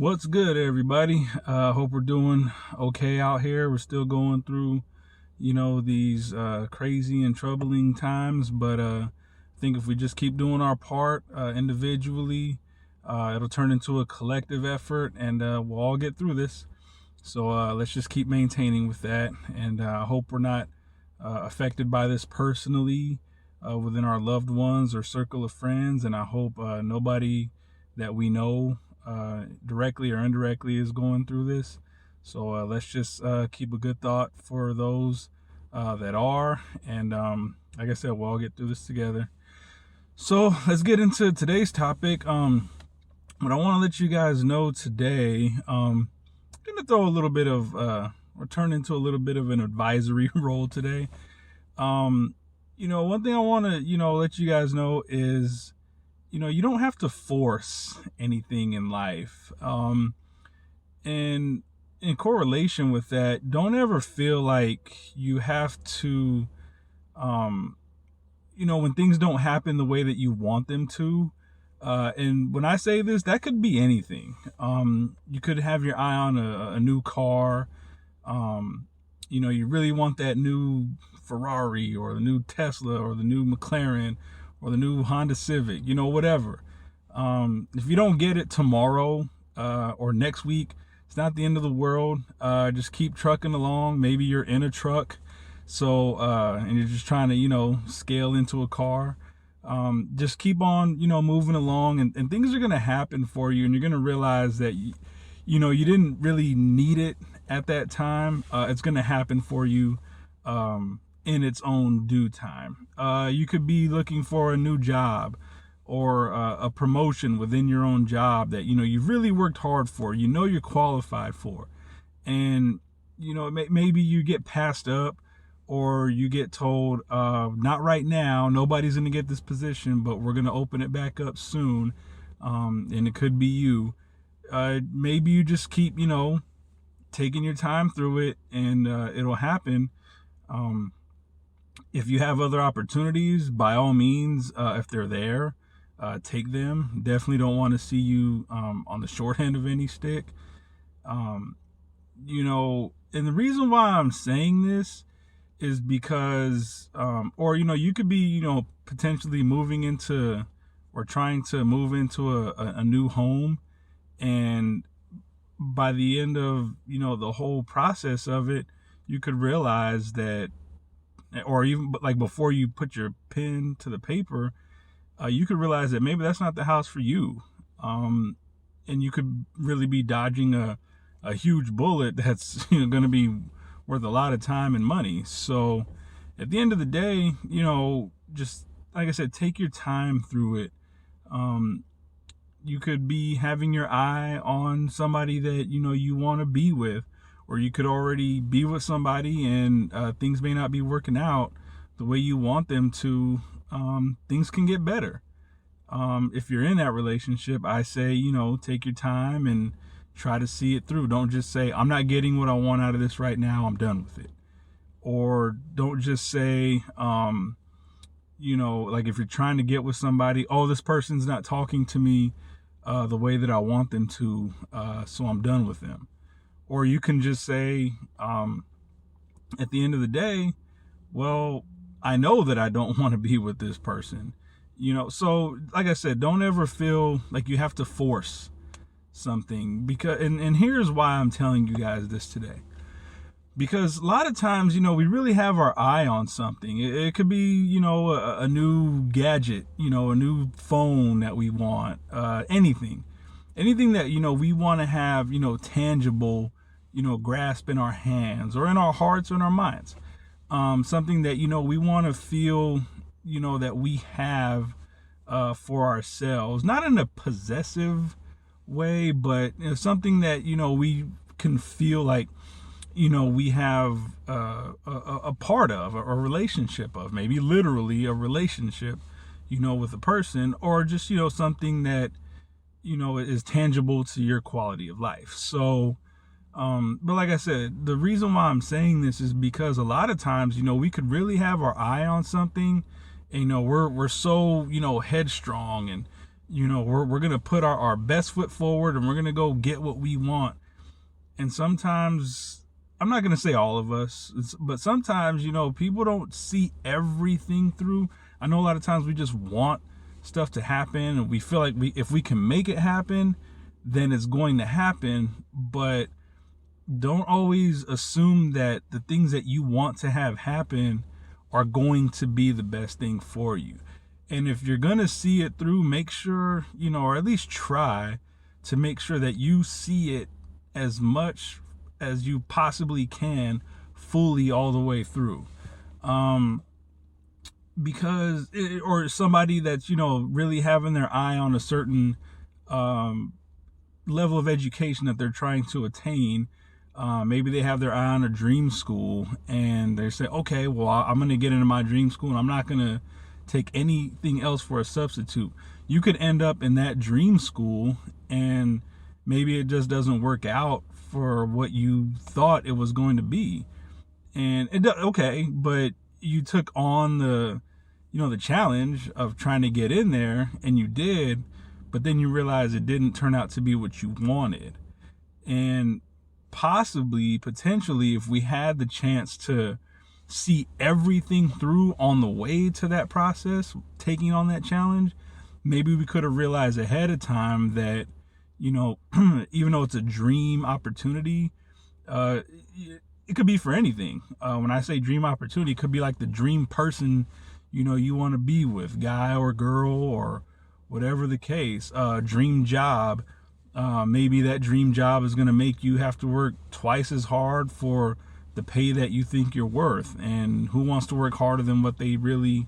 What's good, everybody? Hope we're doing okay out here. We're still going through, these crazy and troubling times, but I think if we just keep doing our part individually, it'll turn into a collective effort, and we'll all get through this. So let's just keep maintaining with that, and I hope we're not affected by this personally within our loved ones or circle of friends, and I hope nobody that we know directly or indirectly is going through this. So let's just keep a good thought for those that are, and like I said, we'll all get through this together. So let's get into today's topic. What I want to let you guys know today, I'm gonna throw a little bit of or turn into a little bit of an advisory role today. One thing I want to let you guys know is you don't have to force anything in life. And in correlation with that, don't ever feel like you have to, when things don't happen the way that you want them to. And when I say this, that could be anything. You could have your eye on a new car. You really want that new Ferrari or the new Tesla or the new McLaren or the new Honda Civic, whatever. If you don't get it tomorrow or next week, it's not the end of the world. Just keep trucking along. Maybe you're in a truck, and you're just trying to, scale into a car. Just keep on, moving along, and things are going to happen for you, and you're going to realize that, you didn't really need it at that time. It's going to happen for you in its own due time. You could be looking for a new job or a promotion within your own job that, you've really worked hard for, you're qualified for. And, maybe you get passed up, or you get told, not right now, nobody's going to get this position, but we're going to open it back up soon. And it could be you. Maybe you just keep, taking your time through it, and it'll happen. If you have other opportunities, by all means, if they're there, take them. Definitely don't want to see you on the short end of any stick. And the reason why I'm saying this is because, you could be, potentially moving into or trying to move into a new home. And by the end of, the whole process of it, you could realize that, or even like before you put your pen to the paper, you could realize that maybe that's not the house for you. And you could really be dodging a huge bullet that's, going to be worth a lot of time and money. So at the end of the day, just like I said, take your time through it. You could be having your eye on somebody that, you want to be with, or you could already be with somebody and things may not be working out the way you want them to. Things can get better. If you're in that relationship, I say, take your time and try to see it through. Don't just say, I'm not getting what I want out of this right now, I'm done with it. Or don't just say, like if you're trying to get with somebody, oh, this person's not talking to me the way that I want them to, so I'm done with them. Or you can just say, at the end of the day, well, I know that I don't want to be with this person. So like I said, don't ever feel like you have to force something, because and here's why I'm telling you guys this today. Because a lot of times, we really have our eye on something. It could be, a new gadget, a new phone that we want, anything that, we want to have, tangible, grasp in our hands or in our hearts or in our minds. Something that, we want to feel, that we have for ourselves, not in a possessive way, but something that, we can feel like, we have a part of, a relationship of, maybe literally a relationship, with a person, or just, something that, is tangible to your quality of life. So, but like I said, the reason why I'm saying this is because a lot of times, we could really have our eye on something, and, we're so, headstrong, and, we're going to put our best foot forward, and we're going to go get what we want. And sometimes, I'm not going to say all of us, but sometimes, people don't see everything through. I know a lot of times we just want stuff to happen, and we feel like if we can make it happen, then it's going to happen. But don't always assume that the things that you want to have happen are going to be the best thing for you. And if you're going to see it through, make sure, or at least try to make sure that you see it as much as you possibly can, fully all the way through. Or somebody that's, really having their eye on a certain level of education that they're trying to attain. Maybe they have their eye on a dream school, and they say, okay, well, I'm going to get into my dream school, and I'm not going to take anything else for a substitute. You could end up in that dream school, and maybe it just doesn't work out for what you thought it was going to be. And okay, but you took on the challenge of trying to get in there, and you did, but then you realize it didn't turn out to be what you wanted. And potentially, if we had the chance to see everything through on the way to that process, taking on that challenge, maybe we could have realized ahead of time that, even though it's a dream opportunity, it could be for anything. When I say dream opportunity, it could be like the dream person, you want to be with, guy or girl or whatever the case. Dream job. Maybe that dream job is going to make you have to work twice as hard for the pay that you think you're worth. And who wants to work harder than what they really,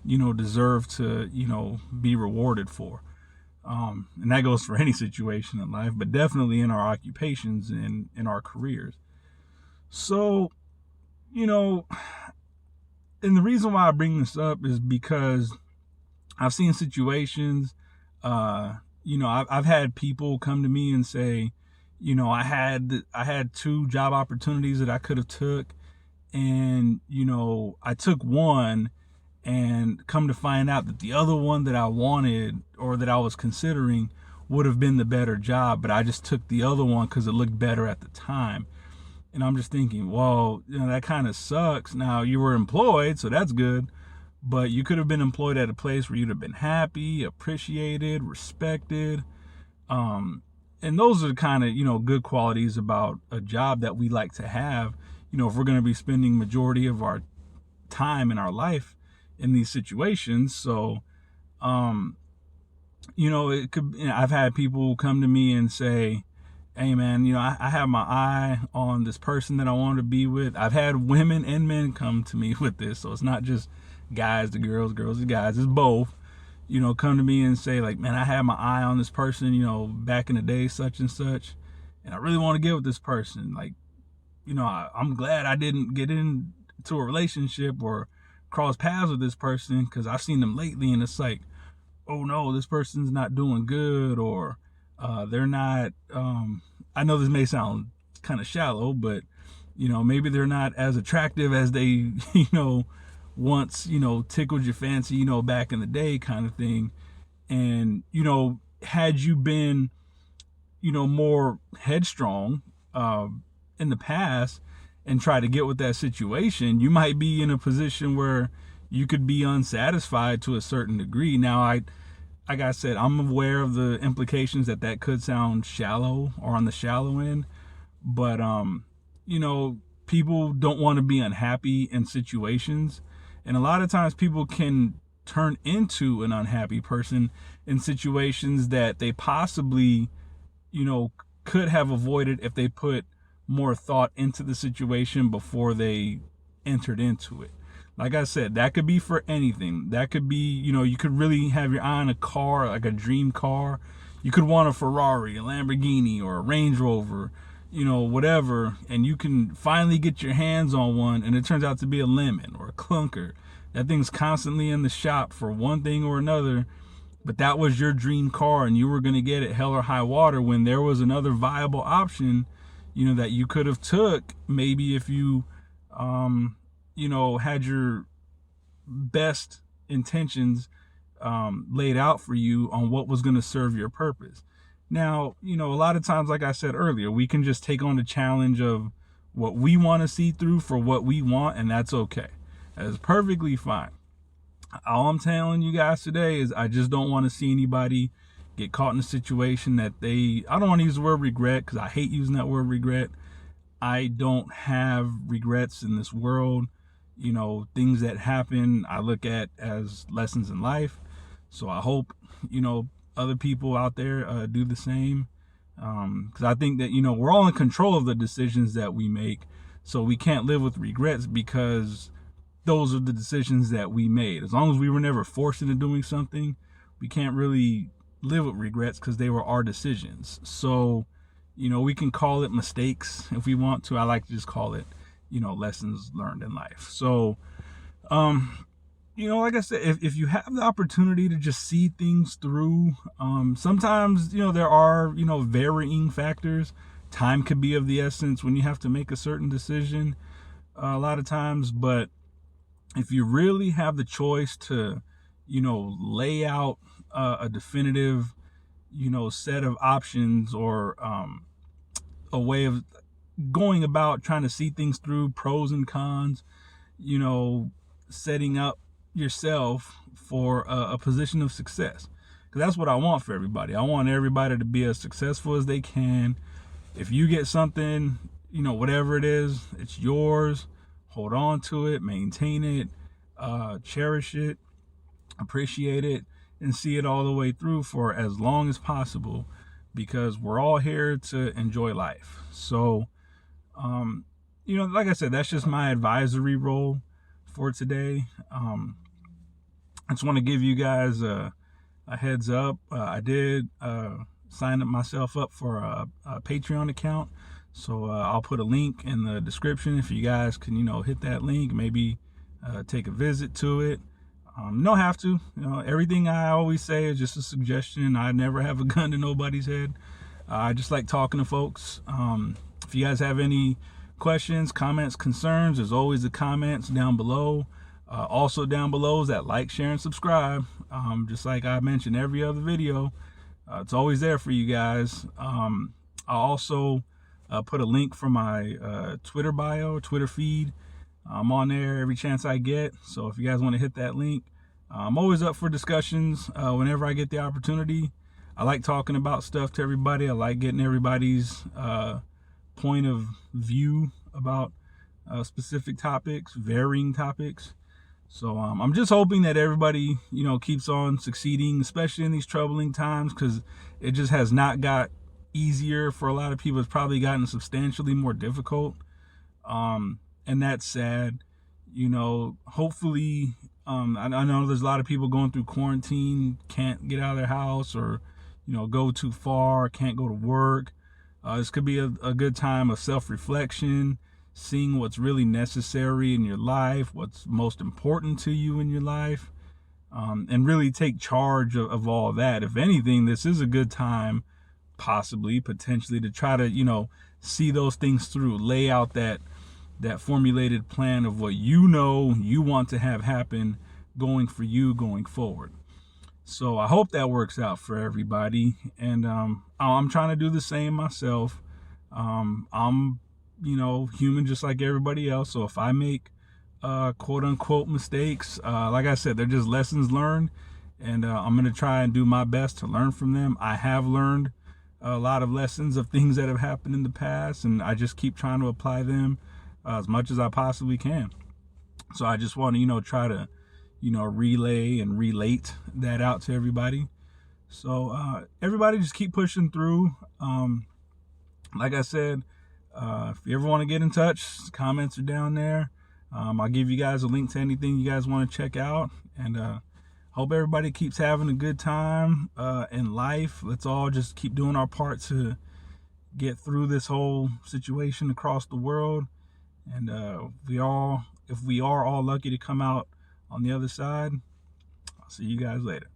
deserve to, be rewarded for? And that goes for any situation in life, but definitely in our occupations and in our careers. So, and the reason why I bring this up is because I've seen situations, I've had people come to me and say, I had 2 job opportunities that I could have took, and, I took one, and come to find out that the other one that I wanted or that I was considering would have been the better job, but I just took the other one because it looked better at the time. And I'm just thinking, well, that kind of sucks. Now, you were employed, so that's good, but you could have been employed at a place where you'd have been happy, appreciated, respected. And those are the kind of, good qualities about a job that we like to have, if we're going to be spending majority of our time in our life in these situations. So, it could, I've had people come to me and say, hey man, I have my eye on this person that I want to be with. I've had women and men come to me with this. So it's not just guys to girls, girls to guys, it's both, come to me and say like, man, I had my eye on this person, back in the day, such and such, and I really want to get with this person. Like, I'm glad I didn't get into a relationship or cross paths with this person, because I've seen them lately and it's like, oh no, this person's not doing good, or they're not, I know this may sound kind of shallow, but maybe they're not as attractive as they once tickled your fancy, back in the day, kind of thing. And had you been more headstrong in the past and try to get with that situation, you might be in a position where you could be unsatisfied to a certain degree. Now, like I said, I'm aware of the implications that could sound shallow or on the shallow end, but people don't want to be unhappy in situations, and a lot of times people can turn into an unhappy person in situations that they possibly could have avoided if they put more thought into the situation before they entered into it. Like I said, that could be for anything. That could be, you could really have your eye on a car, like a dream car. You could want a Ferrari, a Lamborghini, or a Range Rover, whatever. And you can finally get your hands on one, and it turns out to be a lemon or a clunker. That thing's constantly in the shop for one thing or another. But that was your dream car, and you were going to get it hell or high water when there was another viable option, that you could have took, maybe if you, had your best intentions laid out for you on what was going to serve your purpose. Now, a lot of times, like I said earlier, we can just take on the challenge of what we want to see through for what we want, and that's okay. That is perfectly fine. All I'm telling you guys today is I just don't want to see anybody get caught in a situation that I don't want to use the word regret because I hate using that word regret. I don't have regrets in this world. Things that happen, I look at as lessons in life. So I hope, other people out there do the same. Because I think that, we're all in control of the decisions that we make. So we can't live with regrets because those are the decisions that we made. As long as we were never forced into doing something, we can't really live with regrets because they were our decisions. So, we can call it mistakes if we want to. I like to just call it, lessons learned in life. So, like I said, if you have the opportunity to just see things through, sometimes, there are, varying factors. Time could be of the essence when you have to make a certain decision a lot of times. But if you really have the choice to, lay out a definitive, set of options or a way of going about trying to see things through, pros and cons, setting up yourself for a position of success. Because that's what I want for everybody. I want everybody to be as successful as they can. If you get something, whatever it is, it's yours. Hold on to it, maintain it, cherish it, appreciate it, and see it all the way through for as long as possible, because we're all here to enjoy life. So, like I said, that's just my advisory role for today. I just want to give you guys a heads up. I did sign up myself up for a Patreon account. So I'll put a link in the description if you guys can, hit that link, maybe take a visit to it. You don't have to. Everything I always say is just a suggestion. I never have a gun to nobody's head. I just like talking to folks. If you guys have any questions, comments, concerns, there's always the comments down below. Also down below is that like, share, and subscribe. Just like I mentioned every other video, it's always there for you guys. I also put a link for my Twitter bio, Twitter feed. I'm on there every chance I get. So if you guys want to hit that link, I'm always up for discussions whenever I get the opportunity. I like talking about stuff to everybody. I like getting everybody's point of view about specific topics, varying topics. So I'm just hoping that everybody, keeps on succeeding, especially in these troubling times, because it just has not got easier for a lot of people. It's probably gotten substantially more difficult. And that's sad. Hopefully, I know there's a lot of people going through quarantine, can't get out of their house or, go too far, can't go to work. This could be a good time of self-reflection, seeing what's really necessary in your life, what's most important to you in your life, and really take charge of all that. If anything, this is a good time, potentially, to try to, see those things through, lay out that formulated plan of what you want to have happen going forward. So I hope that works out for everybody. And I'm trying to do the same myself. I'm, human just like everybody else. So if I make quote unquote mistakes, like I said, they're just lessons learned. And I'm going to try and do my best to learn from them. I have learned a lot of lessons of things that have happened in the past, and I just keep trying to apply them as much as I possibly can. So I just want to, try to, relay and relate that out to everybody. So everybody just keep pushing through. Like I said, if you ever want to get in touch, comments are down there. I'll give you guys a link to anything you guys want to check out. And hope everybody keeps having a good time in life. Let's all just keep doing our part to get through this whole situation across the world. And if we are all lucky to come out on the other side, I'll see you guys later.